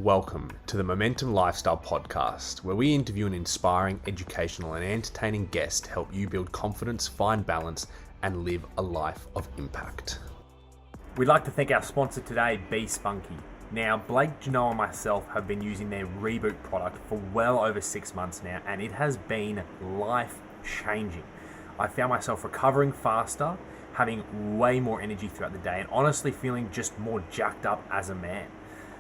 Welcome to the Momentum Lifestyle Podcast, where we interview an inspiring, educational and entertaining guest to help you build confidence, find balance and live a life of impact. We'd like to thank our sponsor today, Be Spunky. Now, Blake, Janelle and myself have been using their Reboot product for well over 6 months now, and it has been life-changing. I found myself recovering faster, having way more energy throughout the day, and honestly feeling just more jacked up as a man.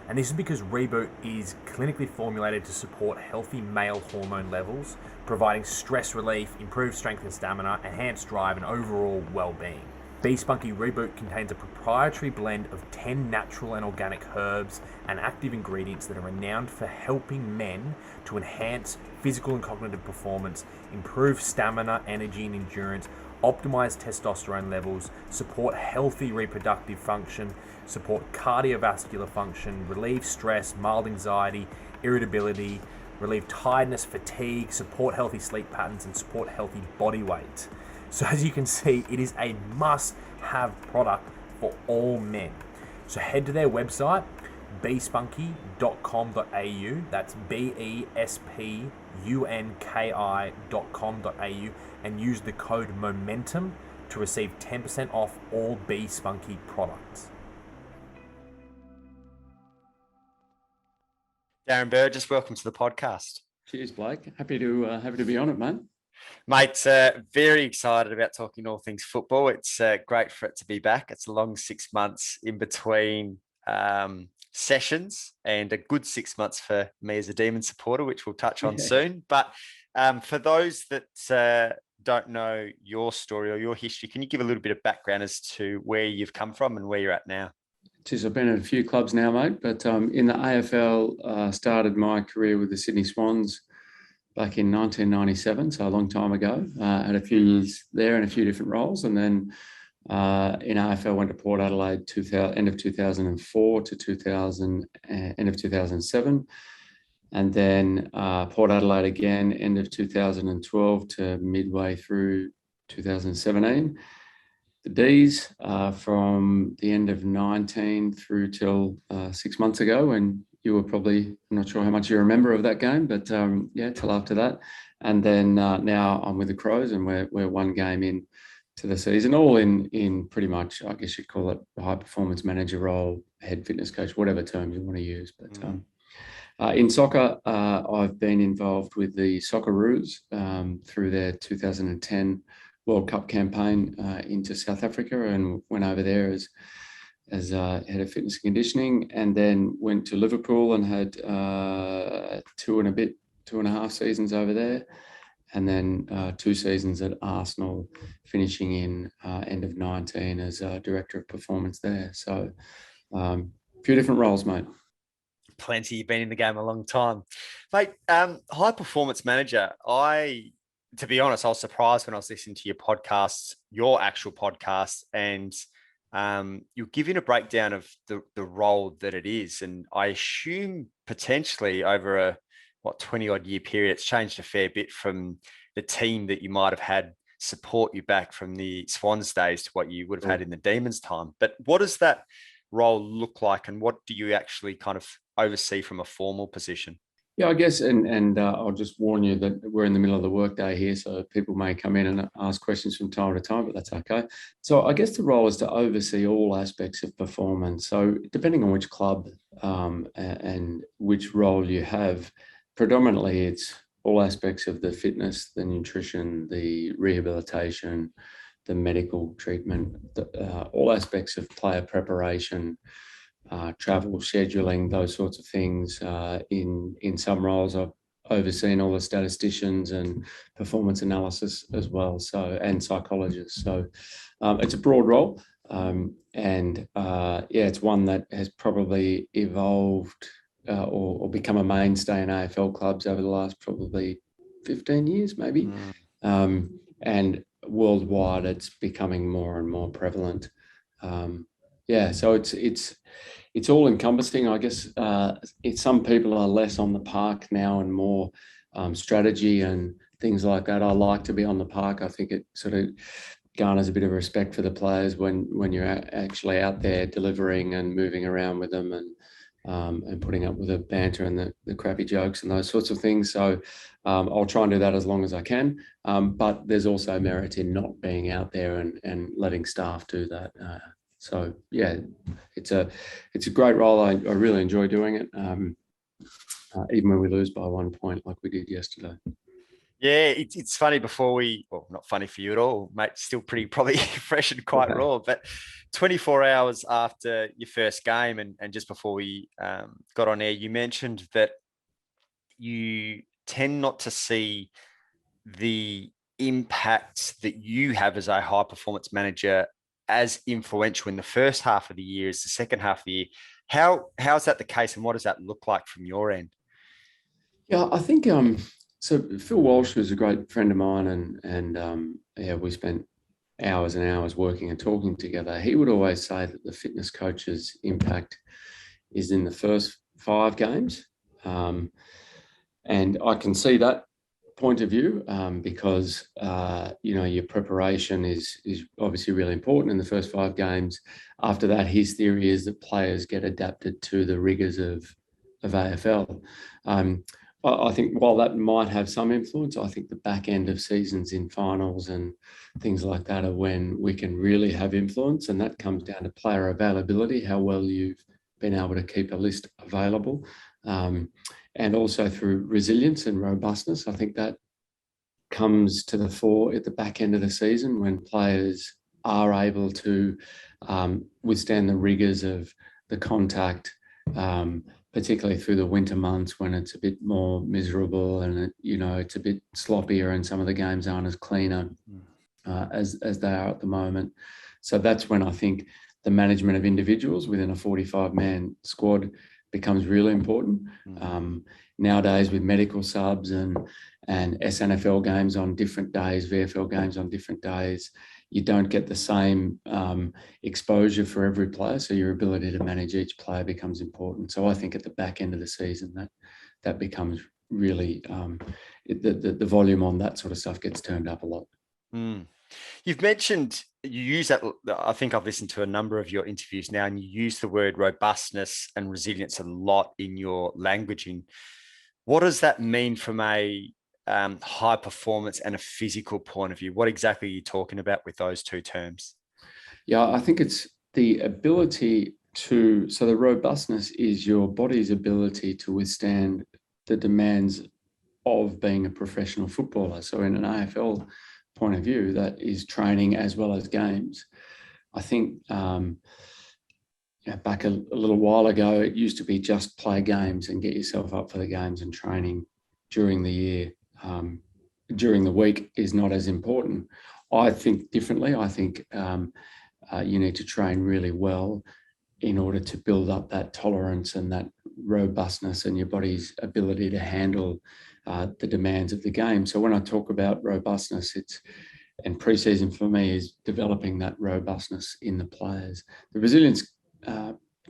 And this is because Reboot is clinically formulated to support healthy male hormone levels, providing stress relief, improved strength and stamina, enhanced drive, and overall well-being. Be Spunky Reboot contains a proprietary blend of 10 natural and organic herbs and active ingredients that are renowned for helping men to enhance physical and cognitive performance, improve stamina, energy, and endurance, optimize testosterone levels, support healthy reproductive function, support cardiovascular function, relieve stress, mild anxiety, irritability, relieve tiredness, fatigue, support healthy sleep patterns, and support healthy body weight. So as you can see, it is a must-have product for all men. So head to their website, bespunky.com.au, that's bespunki.com.au, and use the code MOMENTUM to receive 10% off all Be Spunky products. Darren Burgess, welcome to the podcast. Cheers, Blake. Happy to be on it, mate. Mate, very excited about talking all things football. It's great for it to be back. It's a long 6 months in between sessions and a good 6 months for me as a Demon supporter, which we'll touch on soon. But for those that don't know your story or your history, can you give a little bit of background as to where you've come from and where you're at now? Geez, I've been at a few clubs now, mate, but in the AFL, started my career with the Sydney Swans back in 1997, so a long time ago. Had a few years there in a few different roles, and then in AFL went to Port Adelaide end of 2004 to end of 2007, and then Port Adelaide again end of 2012 to midway through 2017. The D's from the end of 19 through till 6 months ago, when you were probably, I'm not sure how much you remember of that game, but till after that. And then now I'm with the Crows, and we're one game in to the season, all in pretty much, I guess you'd call it a high performance manager role, head fitness coach, whatever term you want to use. But in soccer, I've been involved with the Socceroos through their 2010 World Cup campaign into South Africa, and went over there as head of fitness and conditioning, and then went to Liverpool and had 2.5 seasons over there, and then 2 seasons at Arsenal, finishing in end of 19 as director of performance there. So a few different roles, mate. Plenty. You've been in the game a long time, mate. High performance manager. To be honest, I was surprised when I was listening to your actual podcast, and you're giving a breakdown of the role that it is. And I assume potentially over a 20 odd year period, it's changed a fair bit from the team that you might have had support you back from the Swans days to what you would have had in the Demons time. But what does that role look like, and what do you actually kind of oversee from a formal position? Yeah, I guess, and I'll just warn you that we're in the middle of the workday here, so people may come in and ask questions from time to time, but that's okay. So I guess the role is to oversee all aspects of performance. So depending on which club and which role you have, predominantly it's all aspects of the fitness, the nutrition, the rehabilitation, the medical treatment, all aspects of player preparation, travel, scheduling, those sorts of things. In some roles, I've overseen all the statisticians and performance analysis as well, and psychologists. So it's a broad role, it's one that has probably evolved or become a mainstay in AFL clubs over the last probably 15 years, maybe. And worldwide, it's becoming more and more prevalent. So it's all encompassing. I guess some people are less on the park now and more strategy and things like that. I like to be on the park. I think it sort of garners a bit of respect for the players when you're actually out there delivering and moving around with them and and putting up with the banter and the crappy jokes and those sorts of things. So I'll try and do that as long as I can. But there's also merit in not being out there and letting staff do that. So yeah, it's a great role. I really enjoy doing it, even when we lose by 1 point like we did yesterday. Yeah, it's funny well, not funny for you at all, mate, still pretty probably fresh and quite raw, but 24 hours after your first game and just before we got on air, you mentioned that you tend not to see the impact that you have as a high performance manager as influential in the first half of the year as the second half of the year. How is that the case, and what does that look like from your end? Yeah, I think so. Phil Walsh was a great friend of mine, and yeah, we spent hours and hours working and talking together. He would always say that the fitness coach's impact is in the first 5 games, and I can see that point of view because your preparation is obviously really important in the first 5 games. After that, his theory is that players get adapted to the rigors of AFL. I think while that might have some influence, I think the back end of seasons in finals and things like that are when we can really have influence, and that comes down to player availability, how well you've been able to keep a list available, and also through resilience and robustness. I think that comes to the fore at the back end of the season when players are able to withstand the rigors of the contact, particularly through the winter months when it's a bit more miserable and it's a bit sloppier and some of the games aren't as cleaner as they are at the moment. So that's when I think the management of individuals within a 45-man squad becomes really important. Nowadays with medical subs and SNFL games on different days, VFL games on different days, you don't get the same exposure for every player. So your ability to manage each player becomes important. So I think at the back end of the season, that becomes really, the volume on that sort of stuff gets turned up a lot. You've mentioned, you use that, I think I've listened to a number of your interviews now, and you use the word robustness and resilience a lot in your languaging. What does that mean from a high performance and a physical point of view? What exactly are you talking about with those two terms? Yeah, I think it's the ability so the robustness is your body's ability to withstand the demands of being a professional footballer. So in an AFL point of view, that is training as well as games. I think back a little while ago, it used to be just play games and get yourself up for the games, and training during the year, during the week is not as important. I think differently. I think you need to train really well in order to build up that tolerance and that robustness and your body's ability to handle the demands of the game. So when I talk about robustness, and pre-season for me is developing that robustness in the players. The resilience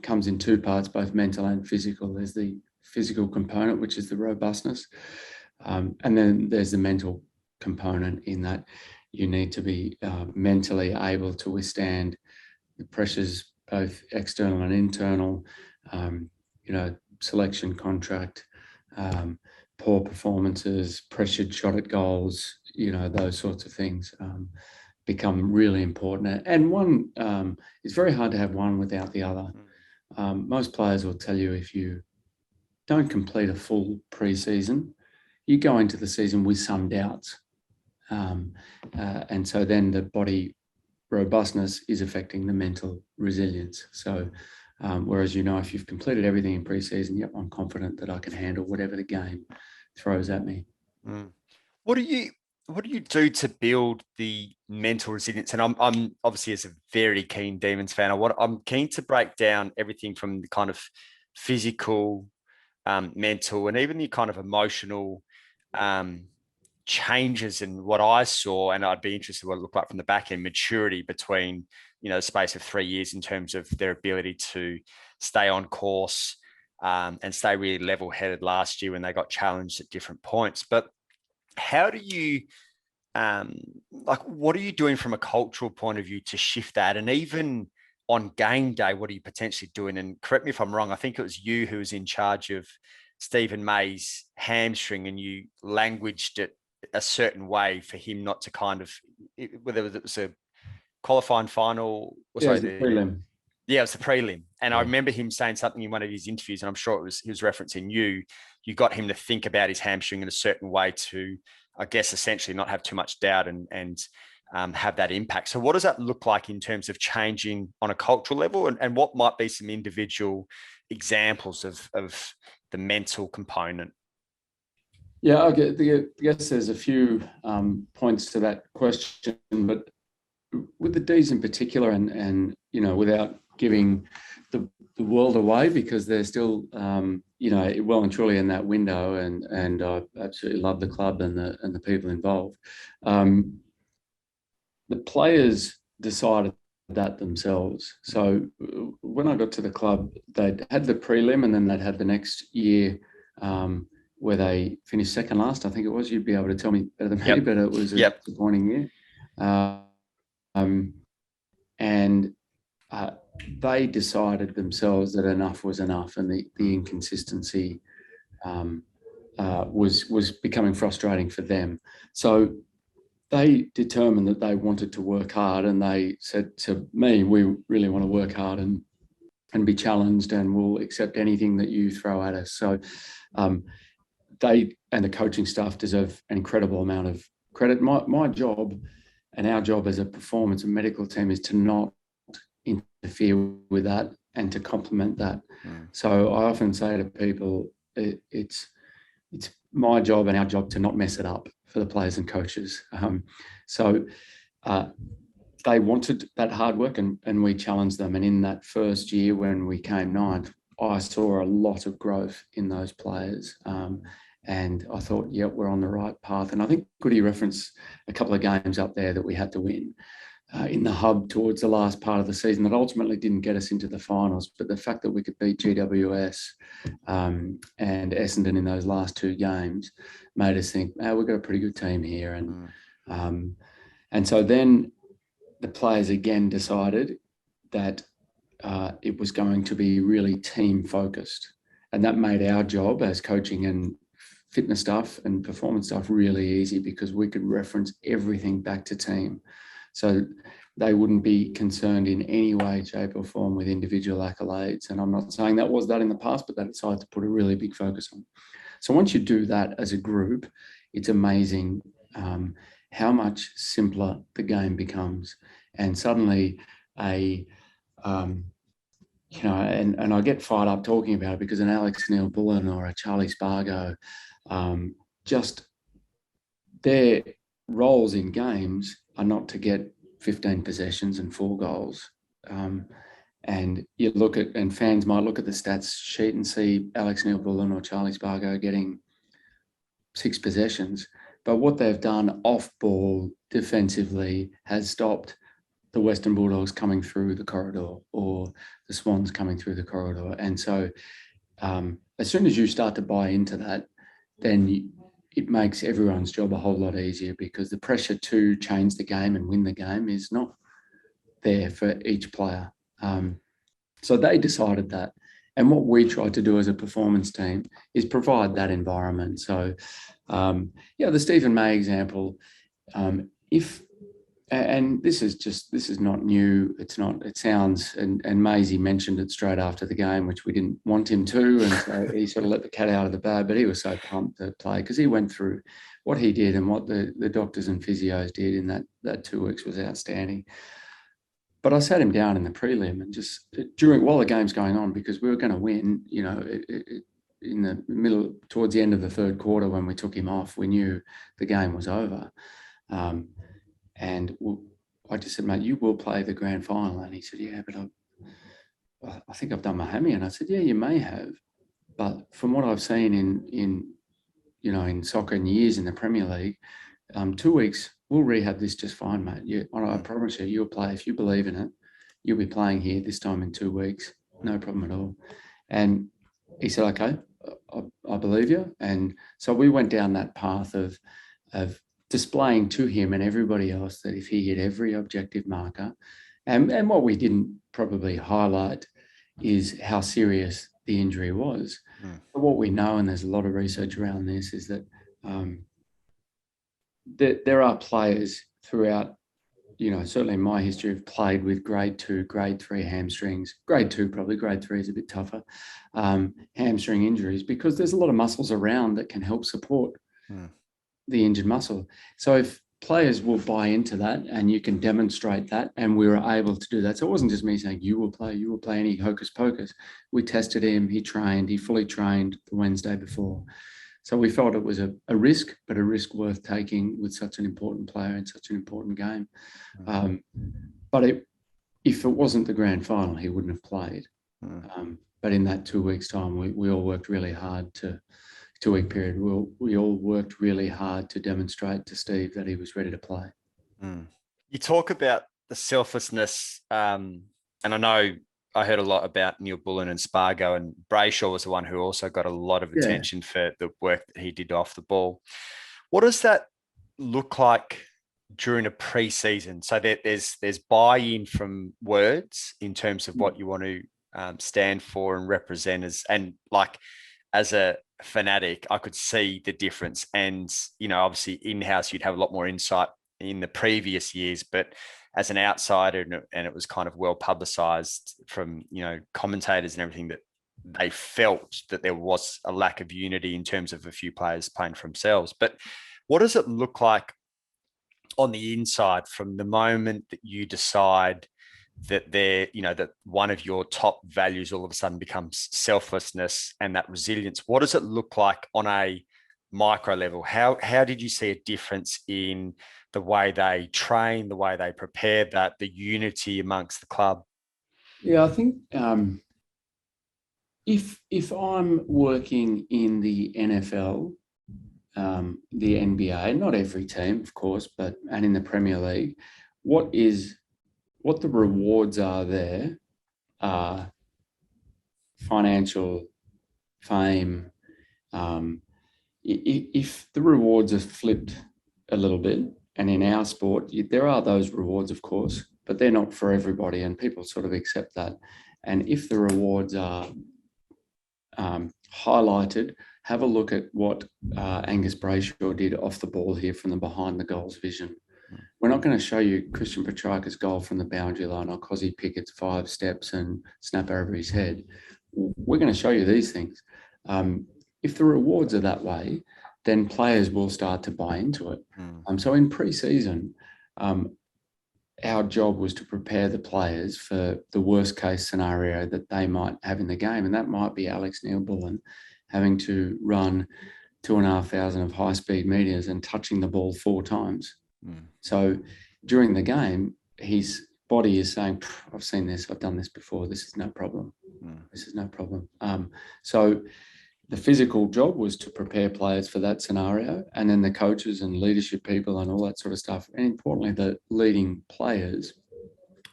comes in 2 parts, both mental and physical. There's the physical component, which is the robustness. And then there's the mental component in that you need to be mentally able to withstand the pressures, both external and internal, selection contract, poor performances, pressured shot at goals, those sorts of things become really important. And one, it's very hard to have one without the other. Most players will tell you if you don't complete a full pre-season, you go into the season with some doubts. And so then the body robustness is affecting the mental resilience. So whereas, if you've completed everything in pre-season, yep, I'm confident that I can handle whatever the game throws at me. What do you do to build the mental resilience? And I'm obviously, as a very keen Demons fan, I'm keen to break down everything from the kind of physical, mental, and even the kind of emotional changes in what I saw. And I'd be interested in what it looked like from the back end, maturity between, the space of 3 years in terms of their ability to stay on course and stay really level-headed last year when they got challenged at different points. But how do you, what are you doing from a cultural point of view to shift that? And even on game day, what are you potentially doing? And correct me if I'm wrong, I think it was you who was in charge of Stephen May's hamstring, and you languaged it a certain way for him not to kind of, whether it was a qualifying final, or sorry, the prelim. Yeah, it was the prelim. And Yeah. I remember him saying something in one of his interviews, and I'm sure he was referencing you. You got him to think about his hamstring in a certain way to, I guess, essentially not have too much doubt and have that impact. So what does that look like in terms of changing on a cultural level, and what might be some individual examples of the mental component? Yeah, I guess there's a few points to that question, but with the Ds in particular, and without giving the world away, because they're still well and truly in that window, and I absolutely love the club and the people involved. The players decided that themselves. So when I got to the club, they'd had the prelim, and then they'd had the next year where they finished second last. I think it was. You'd be able to tell me better than me, but it was a disappointing year. They decided themselves that enough was enough, and the inconsistency was becoming frustrating for them. So they determined that they wanted to work hard, and they said to me, "We really want to work hard and be challenged, and we'll accept anything that you throw at us." So they and the coaching staff deserve an incredible amount of credit. My job and our job as a performance and medical team is to not interfere with that and to complement that. So I often say to people, it's my job and our job to not mess it up for the players and coaches. They wanted that hard work, and we challenged them. And in that first year when we came ninth, I saw a lot of growth in those players. And I thought, yeah, we're on the right path. And I think Goody referenced a couple of games up there that we had to win in the hub towards the last part of the season that ultimately didn't get us into the finals. But the fact that we could beat GWS and Essendon in those last two games made us think, we've got a pretty good team here. And so then the players again decided that it was going to be really team focused. And that made our job as coaching and fitness staff and performance staff really easy, because we could reference everything back to team. So they wouldn't be concerned in any way, shape or form with individual accolades. And I'm not saying that was that in the past, but they decided to put a really big focus on. So once you do that as a group, it's amazing how much simpler the game becomes. And suddenly and I get fired up talking about it, because an Alex Neil-Bullen or a Charlie Spargo, just their roles in games are not to get 15 possessions and 4 goals. And you look at, and fans might look at the stats sheet and see Alex Neil-Bullen or Charlie Spargo getting 6 possessions. But what they've done off ball defensively has stopped the Western Bulldogs coming through the corridor or the Swans coming through the corridor. And so as soon as you start to buy into that, then it makes everyone's job a whole lot easier, because the pressure to change the game and win the game is not there for each player. So they decided that. And what we tried to do as a performance team is provide that environment. So, the Stephen May example, and this is not new. It sounds, and Maisie mentioned it straight after the game, which we didn't want him to. And so he sort of let the cat out of the bag, but he was so pumped to play, because he went through what he did, and what the doctors and physios did in that 2 weeks was outstanding. But I sat him down in the prelim, and just while the game's going on, because we were going to win, in the middle, towards the end of the third quarter, when we took him off, we knew the game was over. And I just said, "Mate, you will play the grand final." And he said, "Yeah, but I think I've done my hammy." And I said, "Yeah, you may have, but from what I've seen in soccer in years in the Premier League, 2 weeks, we'll rehab this just fine, mate. I promise you, you'll play. If you believe in it, you'll be playing here this time in 2 weeks. No problem at all." And he said, "Okay, I believe you." And so we went down that path of displaying to him and everybody else that if he hit every objective marker And what we didn't probably highlight is how serious the injury was. But what we know, and there's a lot of research around this, is that there are players throughout, certainly in my history, have played with grade 2, grade 3 hamstrings. Grade 2 probably, grade 3 is a bit tougher. Hamstring injuries, because there's a lot of muscles around that can help support the injured muscle. So if players will buy into that and you can demonstrate that, and we were able to do that. So it wasn't just me saying, you will play any hocus pocus. We tested him, he fully trained the Wednesday before. So we felt it was a risk, but a risk worth taking with such an important player in such an important game. But if it wasn't the grand final, he wouldn't have played. But in that 2 weeks' time, we all worked really hard to 2-week period. We all worked really hard to demonstrate to Steve that he was ready to play. You talk about the selflessness, and I know I heard a lot about Neil Bullen and Spargo, and Brayshaw was the one who also got a lot of attention for the work that he did off the ball. What does that look like during a pre-season? So there's buy-in from words in terms of what you want to stand for and represent as a fanatic, I could see the difference. And, obviously in-house, you'd have a lot more insight in the previous years, but as an outsider, and it was kind of well publicized from, commentators and everything, that they felt that there was a lack of unity in terms of a few players playing for themselves. But what does it look like on the inside from the moment that you decide that that one of your top values all of a sudden becomes selflessness and that resilience? What does it look like on a micro level? How did you see a difference in the way they train, the way they prepare, that the unity amongst the club? Yeah, I think if I'm working in the NFL, the NBA, not every team, of course, and in the Premier League, what the rewards are there are financial, fame. If the rewards are flipped a little bit, and in our sport, there are those rewards, of course, but they're not for everybody, and people sort of accept that. And if the rewards are highlighted, have a look at what Angus Brayshaw did off the ball here from the behind the goals vision. We're not going to show you Christian Petrarca's goal from the boundary line or Cozzy Pickett's 5 steps and snap over his head. We're going to show you these things. If the rewards are that way, then players will start to buy into it. So in pre-season, our job was to prepare the players for the worst case scenario that they might have in the game. And that might be Alex Neil-Bullen having to run 2,500 of high-speed meters and touching the ball 4 times. So during the game, his body is saying, I've seen this, I've done this before, this is no problem. This is no problem. So the physical job was to prepare players for that scenario, and then the coaches and leadership people and all that sort of stuff, and importantly, the leading players'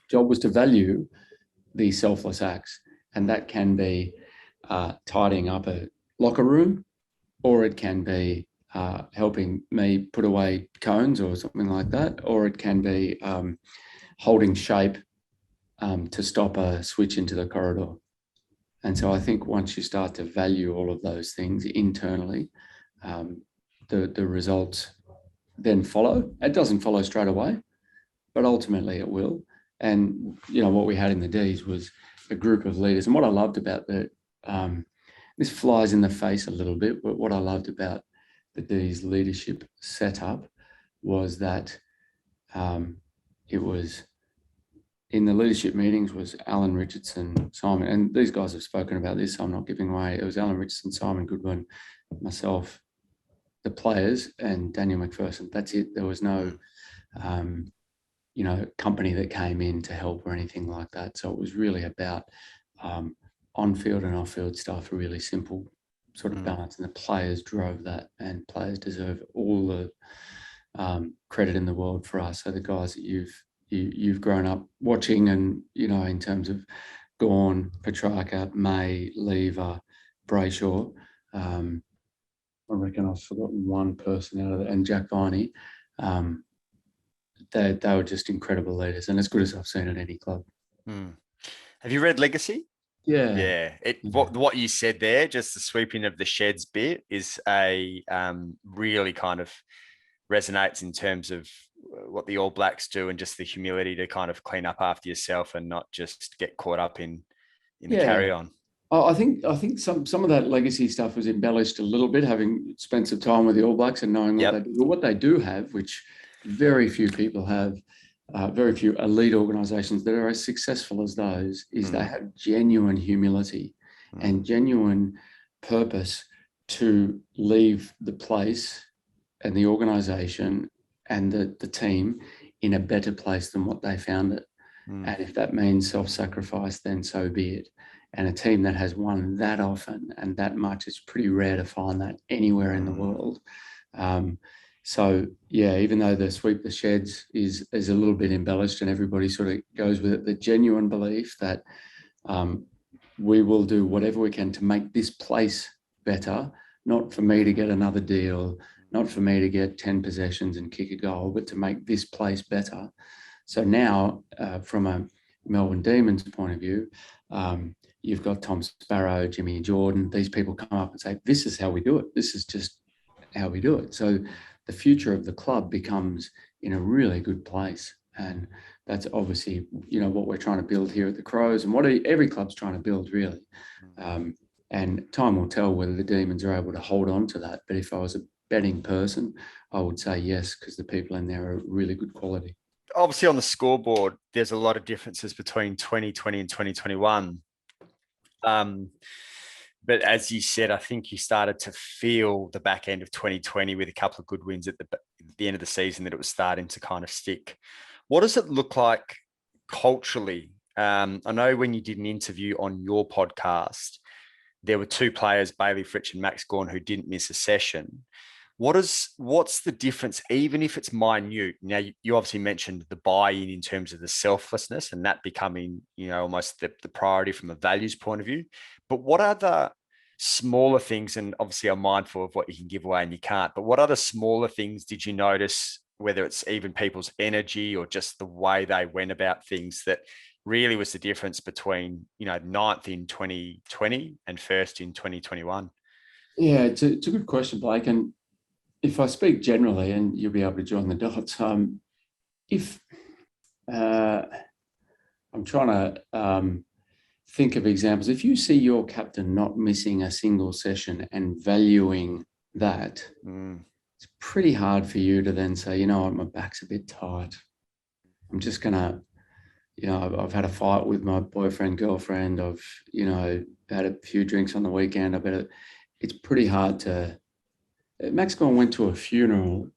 job was to value these selfless acts. And that can be tidying up a locker room, or it can be helping me put away cones or something like that, or it can be holding shape to stop a switch into the corridor. And so I think once you start to value all of those things internally, the results then follow. It doesn't follow straight away, but ultimately it will. And, what we had in the Ds was a group of leaders. And what I loved about this flies in the face a little bit, but what I loved about the D's leadership setup was that it was, in the leadership meetings, was Alan Richardson, Simon, and these guys have spoken about this, so I'm not giving away. It was Alan Richardson, Simon Goodwin, myself, the players, and Daniel McPherson. That's it. There was no, company that came in to help or anything like that. So it was really about on-field and off-field stuff, a really simple sort of balance, and the players drove that, and players deserve all the credit in the world for us. So the guys that you've grown up watching, and in terms of Gawn, Petrarca, May, Lever, Brayshaw, I reckon I've forgotten one person out of it, and Jack Viney. they were just incredible leaders, and as good as I've seen at any club. Have you read Legacy? Yeah. Yeah. What you said there, just the sweeping of the sheds bit, is a really kind of resonates in terms of what the All Blacks do, and just the humility to kind of clean up after yourself and not just get caught up in the carry on. I think some of that legacy stuff was embellished a little bit, having spent some time with the All Blacks and knowing what they do have, which very few people have, very few elite organisations that are as successful as those, is they have genuine humility and genuine purpose to leave the place and the organisation and the team in a better place than what they found it. And if that means self-sacrifice, then so be it. And a team that has won that often and that much, it's pretty rare to find that anywhere in the world. So, yeah, even though the sweep the sheds is a little bit embellished and everybody sort of goes with it, the genuine belief that we will do whatever we can to make this place better, not for me to get another deal, not for me to get 10 possessions and kick a goal, but to make this place better. So now, from a Melbourne Demons point of view, you've got Tom Sparrow, Jimmy Jordan, these people come up and say, this is how we do it. This is just how we do it. So the future of the club becomes in a really good place. And that's obviously, what we're trying to build here at the Crows, and what every club's trying to build, really. And time will tell whether the Demons are able to hold on to that. But if I was a betting person, I would say yes, because the people in there are really good quality. Obviously, on the scoreboard, there's a lot of differences between 2020 and 2021. But as you said, I think you started to feel the back end of 2020 with a couple of good wins at the end of the season, that it was starting to kind of stick. What does it look like culturally? I know when you did an interview on your podcast, there were two players, Bailey Fritsch and Max Gawn, who didn't miss a session. What's the difference, even if it's minute? Now, you obviously mentioned the buy-in in terms of the selflessness and that becoming, almost the priority from a values point of view. But what are the smaller things? And obviously I'm mindful of what you can give away and you can't, but what other smaller things did you notice, whether it's even people's energy or just the way they went about things, that really was the difference between, ninth in 2020 and first in 2021? Yeah, it's a good question, Blake. And if I speak generally, and you'll be able to join the dots, if I'm trying to think of examples, if you see your captain not missing a single session and valuing that, it's pretty hard for you to then say, my back's a bit tight. I'm just going to, I've had a fight with my boyfriend, girlfriend. I've, had a few drinks on the weekend. It's pretty hard to. Max Gawn went to a funeral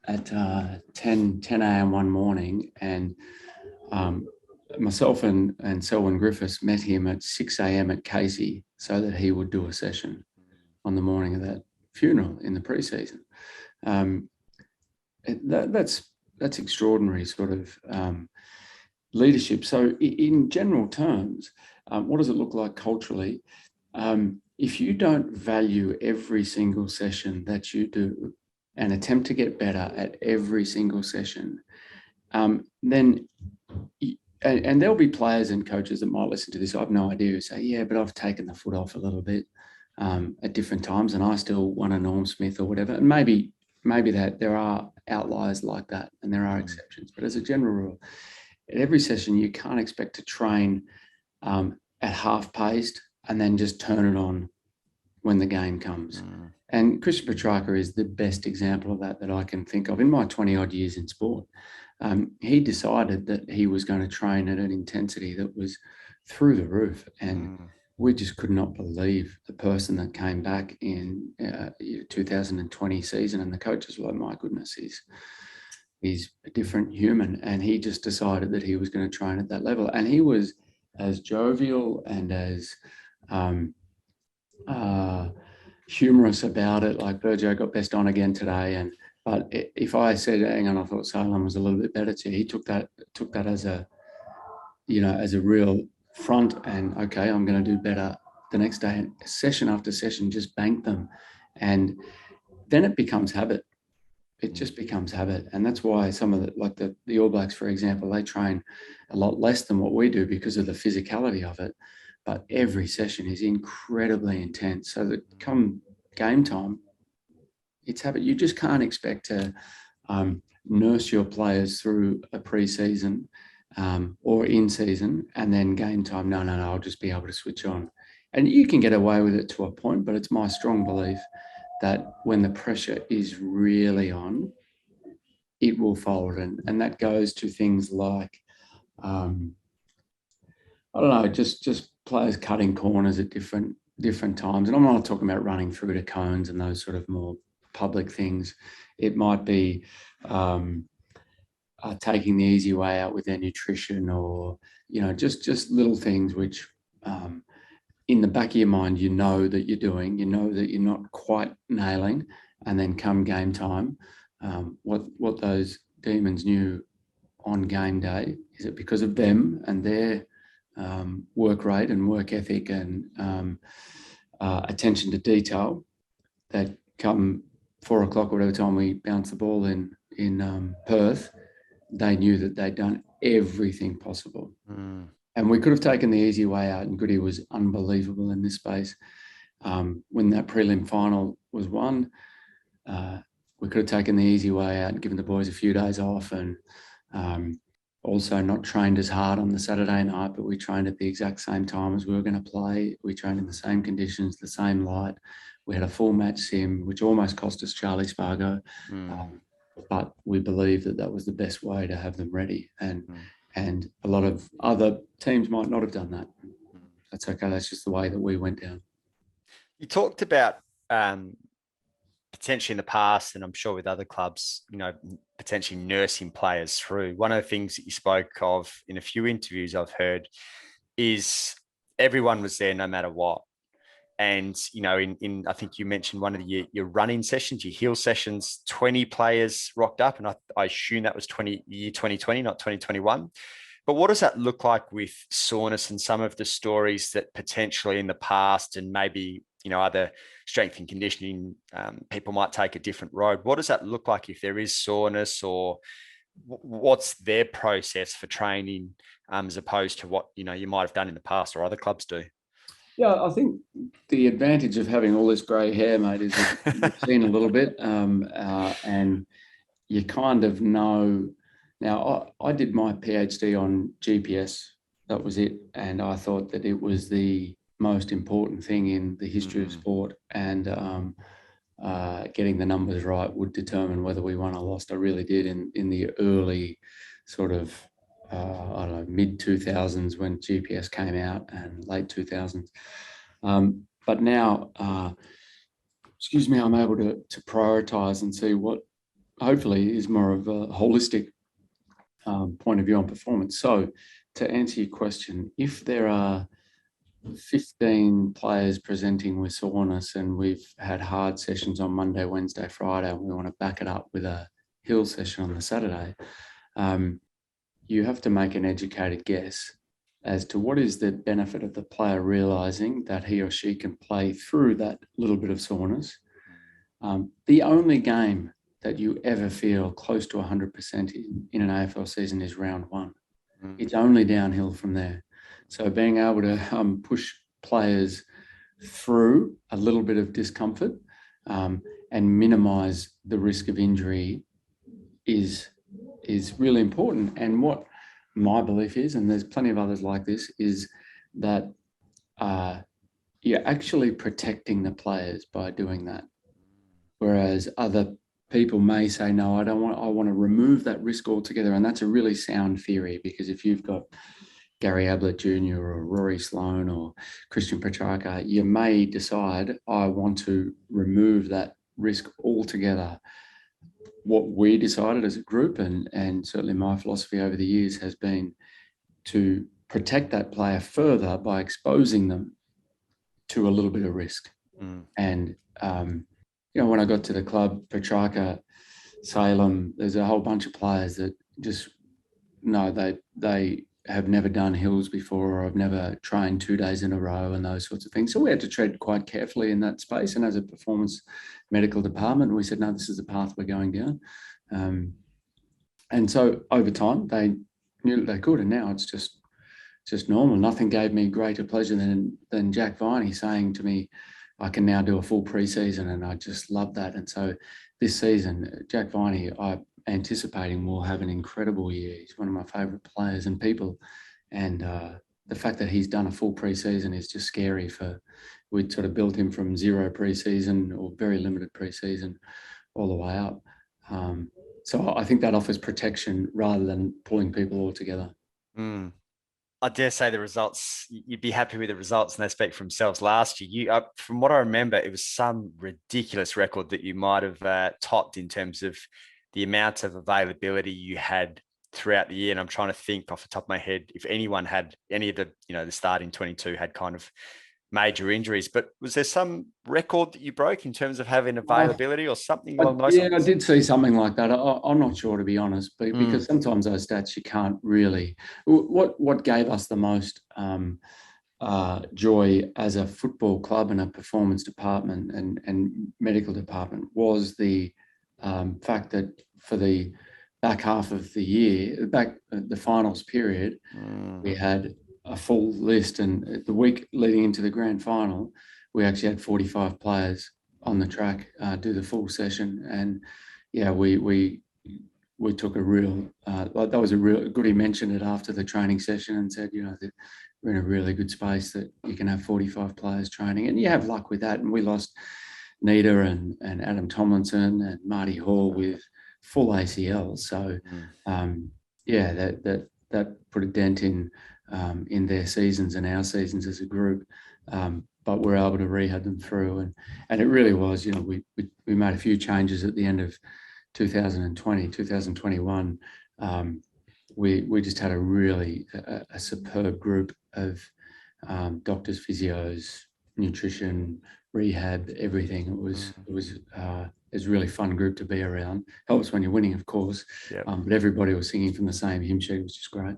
at 10 a.m. one morning, and myself and Selwyn Griffiths met him at 6 a.m. at Casey so that he would do a session on the morning of that funeral in the preseason. That's extraordinary sort of leadership. So in general terms, what does it look like culturally? If you don't value every single session that you do and attempt to get better at every single session, then there'll be players and coaches that might listen to this, I have no idea, who say, yeah, but I've taken the foot off a little bit at different times and I still want a Norm Smith or whatever. And maybe that there are outliers like that and there are exceptions. But as a general rule, at every session, you can't expect to train at half-paced and then just turn it on when the game comes. And Christian Petrarca is the best example of that I can think of. In my 20-odd years in sport, he decided that he was going to train at an intensity that was through the roof. And we just could not believe the person that came back in 2020 season. And the coaches were like, my goodness, he's a different human. And he just decided that he was going to train at that level. And he was as jovial and as humorous about it. Like, Virgil got best on again today. But if I said, hang on, I thought Salem was a little bit better too, he took that as a real front, and okay, I'm going to do better the next day. And session after session, just bank them. And then it becomes habit. it just becomes habit. And that's why some of the All Blacks, for example, they train a lot less than what we do because of the physicality of it. But every session is incredibly intense. So that come game time, it's habit. You just can't expect to nurse your players through a pre-season or in season, and then game time, no, I'll just be able to switch on. And you can get away with it to a point, but it's my strong belief that when the pressure is really on, it will fold. And that goes to things like, I don't know, just players cutting corners at different times. And I'm not talking about running through to cones and those sort of more public things. It might be taking the easy way out with their nutrition, or, just little things which in the back of your mind, you know that you're doing, that you're not quite nailing. And then come game time, what those demons knew on game day is it because of them and their work rate and work ethic and attention to detail, that come 4 o'clock, whatever time we bounce the ball in Perth, they knew that they'd done everything possible. And we could have taken the easy way out, and Goody was unbelievable in this space. When that prelim final was won, we could have taken the easy way out and given the boys a few days off, and also not trained as hard on the Saturday night, but we trained at the exact same time as we were going to play. We trained in the same conditions, the same light. We had a full match sim, which almost cost us Charlie Spargo. But we believed that was the best way to have them ready. And a lot of other teams might not have done that. That's okay. That's just the way that we went down. You talked about potentially in the past, and I'm sure with other clubs, potentially nursing players through. One of the things that you spoke of in a few interviews I've heard is everyone was there no matter what. And, in I think you mentioned one of your running sessions, your hill sessions, 20 players rocked up. And I assume that was year 2020, not 2021. But what does that look like with soreness and some of the stories that potentially in the past, and maybe, other strength and conditioning people might take a different road? What does that look like if there is soreness, or what's their process for training as opposed to what, you might have done in the past or other clubs do? Yeah, I think the advantage of having all this grey hair, mate, is that you've seen a little bit, and you kind of know. Now, I did my PhD on GPS. That was it. And I thought that it was the most important thing in the history of sport. And getting the numbers right would determine whether we won or lost. I really did in the early sort of, mid-2000s when GPS came out, and late 2000s. But now, I'm able to prioritise and see what hopefully is more of a holistic point of view on performance. So to answer your question, if there are 15 players presenting with soreness and we've had hard sessions on Monday, Wednesday, Friday, and we want to back it up with a hill session on the Saturday, you have to make an educated guess as to what is the benefit of the player realising that he or she can play through that little bit of soreness. The only game that you ever feel close to 100% in an AFL season is round one. It's only downhill from there. So being able to push players through a little bit of discomfort and minimise the risk of injury is really important. And what my belief is, and there's plenty of others like this, is that you're actually protecting the players by doing that. Whereas other people may say, no, I want to remove that risk altogether. And that's a really sound theory, because if you've got Gary Ablett Jr. or Rory Sloane or Christian Petrarca, you may decide, I want to remove that risk altogether. What we decided as a group, and certainly my philosophy over the years, has been to protect that player further by exposing them to a little bit of risk. And, when I got to the club, Petrarca, Salem, there's a whole bunch of players that just, no, they have never done hills before, or have never trained 2 days in a row and those sorts of things. So we had to tread quite carefully in that space. And as a performance medical department, we said, no, this is the path we're going down. And so over time, they knew that they could, and now it's just normal. Nothing gave me greater pleasure than Jack Viney saying to me, I can now do a full pre-season, and I just love that. And so this season, Jack Viney, I'm anticipating will have an incredible year. He's one of my favourite players and people, and the fact that he's done a full pre-season is just scary. We'd sort of built him from 0 pre-season or very limited pre-season all the way up. So I think that offers protection rather than pulling people all together. I dare say the results, you'd be happy with the results, and they speak for themselves. Last year, from what I remember, it was some ridiculous record that you might have topped in terms of the amount of availability you had throughout the year. And I'm trying to think off the top of my head if anyone had any of the, the start in 22 had kind of major injuries. But was there some record that you broke in terms of having availability or something along those lines? Yeah, I did see something like that. I'm not sure, to be honest, but because sometimes those stats you can't really. What gave us the most joy as a football club and a performance department and medical department was the fact that for the back half of the year, the finals period, we had a full list, and the week leading into the grand final, we actually had 45 players on the track do the full session. And yeah, we took a real that was a real good. He mentioned it after the training session and said, that we're in a really good space that you can have 45 players training, and you have luck with that. And we lost Nita and Adam Tomlinson and Marty Hall with full ACL. So that put a dent in their seasons and our seasons as a group. But we're able to rehab them through. And it really was, we made a few changes at the end of 2020, 2021. We just had a really a superb group of doctors, physios, nutrition, rehab, everything. It was a really fun group to be around. Helps when you're winning, of course. Yep. But everybody was singing from the same hymn sheet. It was just great.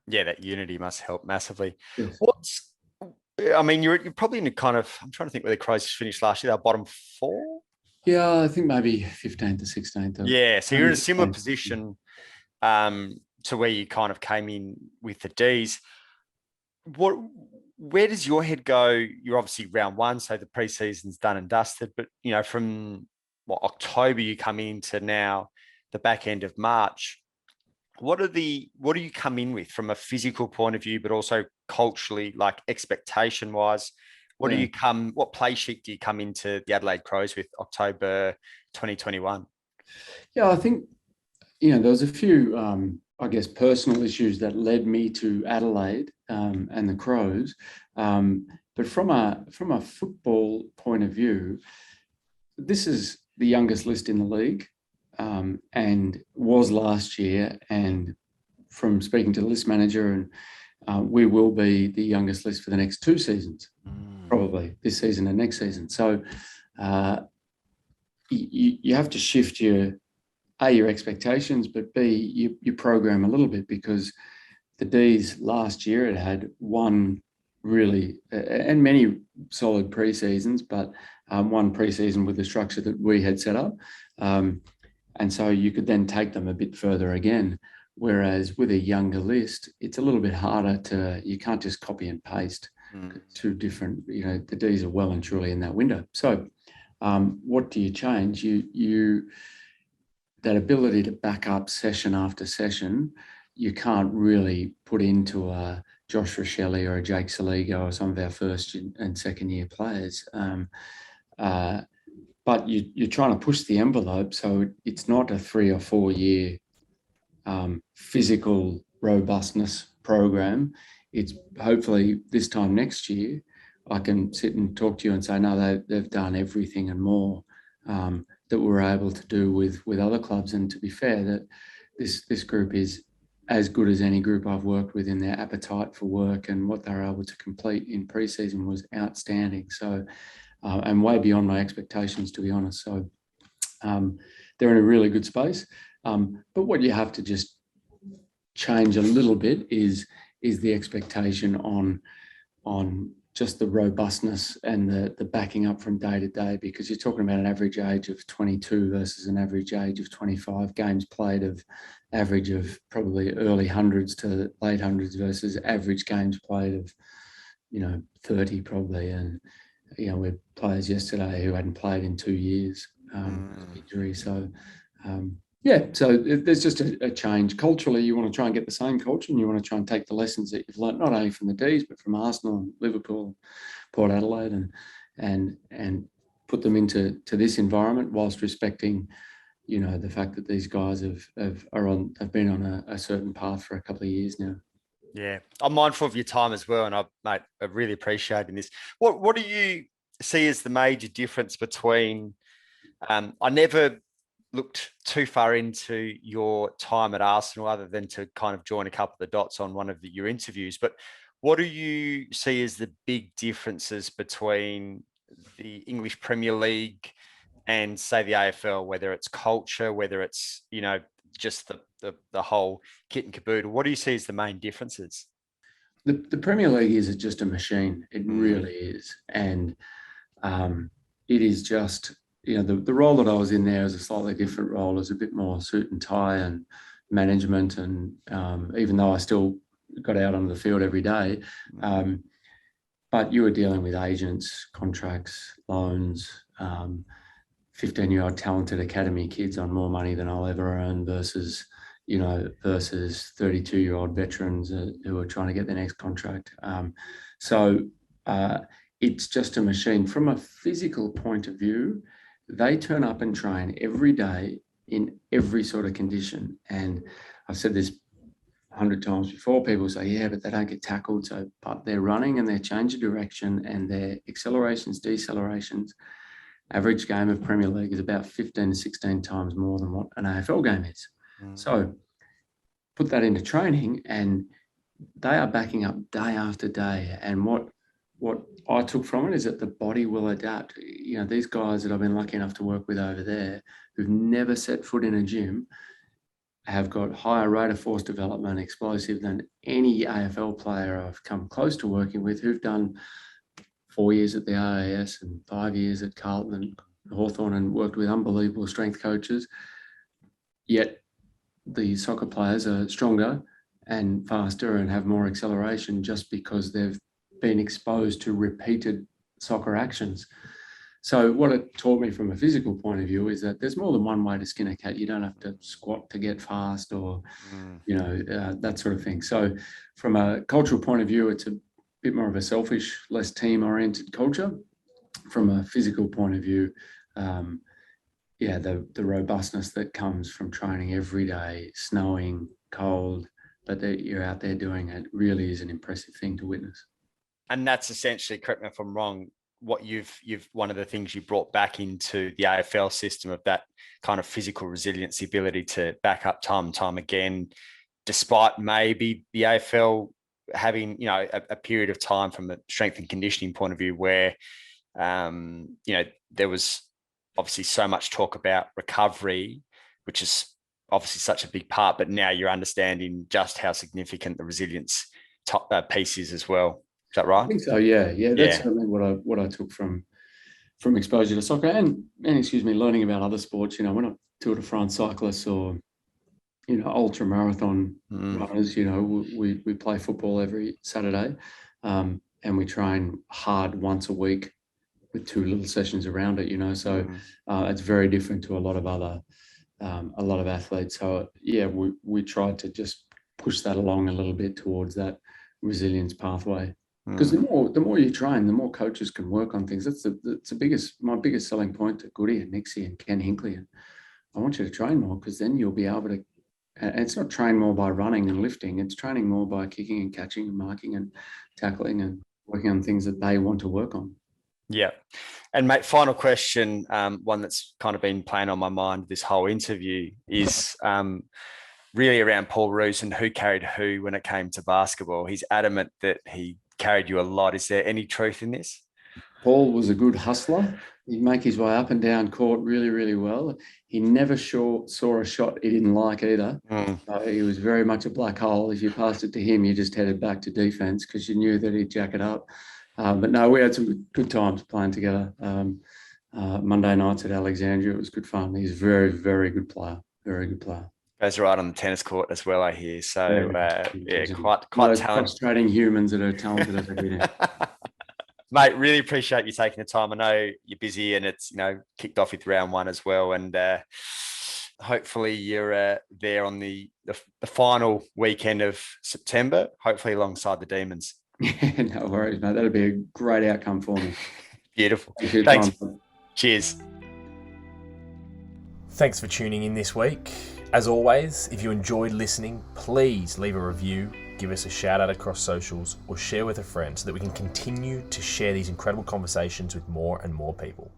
Yeah, that unity must help massively. Yes. You're probably in a kind of, I'm trying to think where the Crows finished last year. They're bottom 4? Yeah, I think maybe 15th to 16th. Yeah, so you're in a similar position to where you kind of came in with the Ds. Where does your head go? You're obviously round 1, so the preseason's done and dusted. But from October you come into now the back end of March. What do you come in with from a physical point of view, but also culturally, like expectation wise? What play sheet do you come into the Adelaide Crows with October 2021? Yeah, I think, there was a few, personal issues that led me to Adelaide and the Crows. But from a football point of view, this is the youngest list in the league. And was last year, and from speaking to the list manager, and we will be the youngest list for the next 2 seasons, probably this season and next season. So you have to shift your expectations, but B, you program a little bit, because the Ds last year, it had one really and many solid pre-seasons, but one pre-season with the structure that we had set up. And so you could then take them a bit further again. Whereas with a younger list, it's a little bit harder you can't just copy and paste 2 different, the Ds are well and truly in that window. So what do you change? That ability to back up session after session, you can't really put into a Josh Rochelle or a Jake Saligo or some of our first and second year players. But you're trying to push the envelope, so it's not a 3 or 4 year physical robustness program. It's hopefully this time next year, I can sit and talk to you and say, no, they've done everything and more that we're able to do with other clubs. And to be fair, that this group is as good as any group I've worked with in their appetite for work, and what they're able to complete in pre-season was outstanding. So. And way beyond my expectations, to be honest. So they're in a really good space. But what you have to just change a little bit is the expectation on just the robustness and the backing up from day to day, because you're talking about an average age of 22 versus an average age of 25, games played of average of probably early hundreds to late hundreds versus average games played of 30 probably. And we had players yesterday who hadn't played in 2 years injury. So so there's just a change. Culturally, you want to try and get the same culture, and you want to try and take the lessons that you've learned, not only from the D's, but from Arsenal and Liverpool, Port Adelaide, and put them into this environment, whilst respecting, the fact that these guys have been on a certain path for a couple of years now. Yeah, I'm mindful of your time as well, and I really appreciating this. What do you see as the major difference between? I never looked too far into your time at Arsenal, other than to kind of join a couple of the dots on one of your interviews. But what do you see as the big differences between the English Premier League and, say, the AFL? Whether it's culture, whether it's just the whole kit and caboodle. What do you see as the main differences? The Premier League is just a machine. It really is, and it is just. The role that I was in there is a slightly different role. It's a bit more suit and tie and management. And even though I still got out on the field every day, but you were dealing with agents, contracts, loans, 15-year-old talented academy kids on more money than I'll ever earn versus 32-year-old veterans who are trying to get their next contract. It's just a machine. From a physical point of view, they turn up and train every day in every sort of condition. And I've said this 100 times before. People say, yeah, but they don't get tackled. But they're running and they're changing direction, and their accelerations, decelerations. Average game of Premier League is about 15 to 16 times more than what an AFL game is. So put that into training, and they are backing up day after day. And what I took from it is that the body will adapt. These guys that I've been lucky enough to work with over there, who've never set foot in a gym, have got higher rate of force development, explosive, than any AFL player I've come close to working with, who've done 4 years at the RAS and 5 years at Carlton and Hawthorn, and worked with unbelievable strength coaches. Yet the soccer players are stronger and faster and have more acceleration just because they've been exposed to repeated soccer actions. So what it taught me from a physical point of view is that there's more than one way to skin a cat. You don't have to squat to get fast or, that sort of thing. So from a cultural point of view, it's a bit more of a selfish, less team-oriented culture. From a physical point of view, the robustness that comes from training every day, snowing, cold, but that you're out there doing it, really is an impressive thing to witness. And that's essentially, correct me if I'm wrong, what you've one of the things you brought back into the AFL system, of that kind of physical resilience, ability to back up time and time again, despite maybe the AFL having, a period of time from a strength and conditioning point of view where, there was obviously so much talk about recovery, which is obviously such a big part, but now you're understanding just how significant the resilience piece is as well. Is that right? I think so. Yeah. That's certainly what I took from exposure to soccer and learning about other sports. We're not Tour de France cyclists or ultra marathon runners. We play football every Saturday, and we train hard once a week with 2 little sessions around it. So it's very different to a lot of athletes. So we tried to just push that along a little bit towards that resilience pathway. Because the more you train, the more coaches can work on things. That's my biggest selling point to Goody and Nixie and Ken Hinkley. And I want you to train more, because then you'll be able to. And it's not train more by running and lifting. It's training more by kicking and catching and marking and tackling and working on things that they want to work on. Yeah. And mate, final question, one that's kind of been playing on my mind this whole interview is really around Paul Roos and who carried who when it came to basketball. He's adamant that he carried you a lot. Is there any truth in this? Paul was a good hustler. He'd make his way up and down court really, really well. He never saw a shot he didn't like either. He was very much a black hole. If you passed it to him, you just headed back to defence because you knew that he'd jack it up. But no, we had some good times playing together. Monday nights at Alexandria, it was good fun. He's a very, very good player. Very good player. Goes right on the tennis court as well, I hear. So, quite talented. Frustrating humans that are talented as they do now. Mate, really appreciate you taking the time. I know you're busy and it's, kicked off with round one as well. And hopefully you're there on the final weekend of September, hopefully alongside the Demons. Yeah, no worries, mate. That'll be a great outcome for me. Beautiful. Thanks. Cheers. Thanks for tuning in this week. As always, if you enjoyed listening, please leave a review, give us a shout out across socials, or share with a friend so that we can continue to share these incredible conversations with more and more people.